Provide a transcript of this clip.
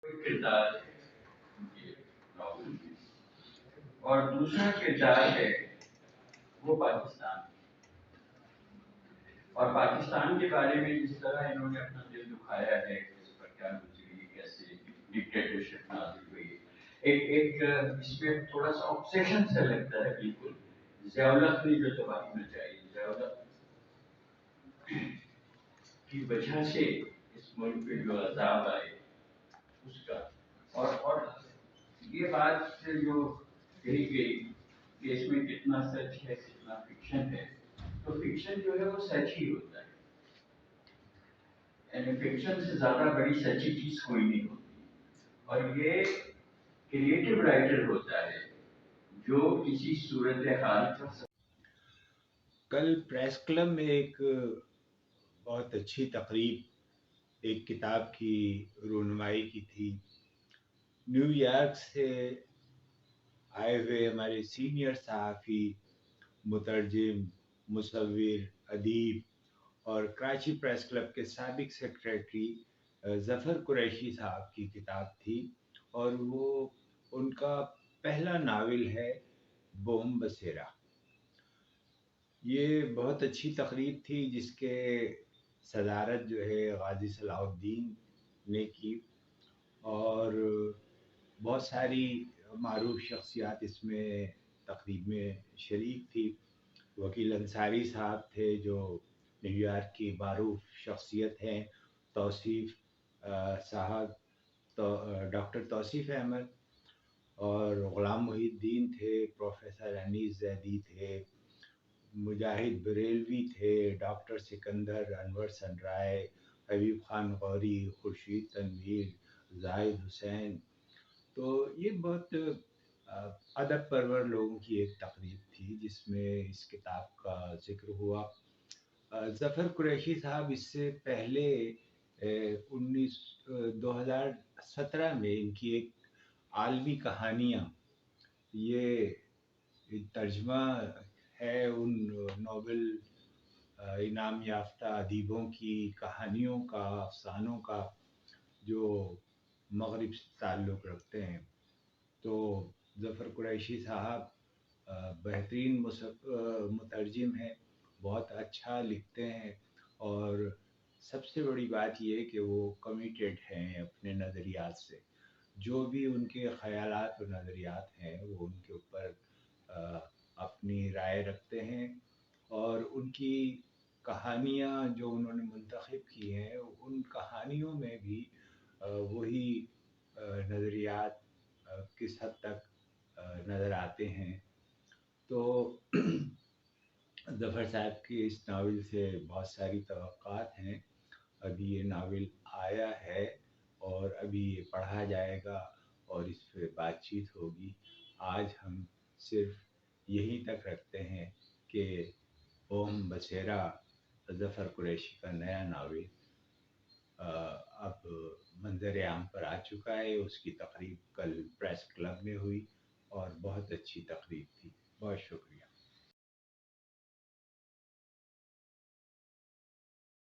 किरदार है ये नॉवल में, और दूसरा किरदार है वो पाकिस्तान, और पाकिस्तान के बारे में जिस तरह इन्होंने अपना दिल दुखाया है, इस पर क्या गुजरी, कैसे डिक्टेटरशिप नाजिल हुई, एक एक इसमें थोड़ा सा ऑब्सेशन सा लगता है बिल्कुल। ज़ियाउल-हक ने जो तबाही मचाई, ज़ियाउल-हक की वजह से इस मुल्क पे जो अजाब आए उसका, और ये बात जो कही गई कि इसमें कितना सच है कितना फिक्शन है, तो फिक्शन जो है वो सच ही होता है, यानी फिक्शन से ज्यादा बड़ी सच्ची चीज कोई नहीं होती। और ये क्रिएटिव राइटर होता है जो किसी सूरत हाल का कल प्रेस क्लब में एक बहुत अच्छी तकरीब एक किताब की रुनमाई की थी। न्यूयॉर्क से आए हुए हमारे सीनियर सहाफ़ी, मुतरजिम, मुसव्विर, अदीब और कराची प्रेस क्लब के साबिक सेक्रेटरी ज़फ़र कुरैशी साहब की किताब थी, और वो उनका पहला नावल है बोम बसेरा। ये बहुत अच्छी तकरीब थी जिसके सदारत जो है गाजी सलाहुद्दीन ने की, और बहुत सारी मारूफ शख्सियात इसमें तकरीब में शरीक थी। वकील अंसारी साहब थे जो न्यूयॉर्क की मारूफ शख्सियत हैं, तौसीफ़ साहब, तो डॉक्टर तौसीफ़ अहमद, और ग़ुलाम मुहिद्दीन थे, प्रोफेसर अनीस जैदी थे, मुजाहिद बरेलवी थे, डॉक्टर सिकंदर, अनवर सनराय, हबीब खान गौरी, खुर्शीद तनवीर, जाहिद हुसैन। तो ये बहुत अदब परवर लोगों की एक तकरीब थी जिसमें इस किताब का ज़िक्र हुआ। ज़फ़र कुरैशी साहब इससे पहले 2017 में इनकी एक आलमी कहानियाँ, ये तर्जमा है उन नोबेल इनाम याफ्ता अदीबों की कहानियों का, अफ़सानों का, जो मग़रिब से ताल्लुक़ रखते हैं। तो ज़फ़र कुरैशी साहब बेहतरीन मुतरजिम हैं, बहुत अच्छा लिखते हैं, और सबसे बड़ी बात ये है कि वो कमिटेड हैं अपने नज़रियात से। जो भी उनके ख़यालात और नज़रियात हैं वो उनके ऊपर अपनी राय रखते हैं, और उनकी कहानियाँ जो उन्होंने मुंतखब की हैं उन कहानियों में भी वही नज़रियात किस हद तक नज़र आते हैं। तो ज़फ़र साहब की इस नावल से बहुत सारी तवक्कात हैं। अभी ये नावल आया है और अभी ये पढ़ा जाएगा और इस पे बातचीत होगी। आज हम सिर्फ यहीं तक रखते हैं कि बोम बसेरा ज़फ़र कुरैशी का नया नावल अब मंज़र आम पर आ चुका है। उसकी तकरीब कल प्रेस क्लब में हुई और बहुत अच्छी तकरीब थी। बहुत शुक्रिया।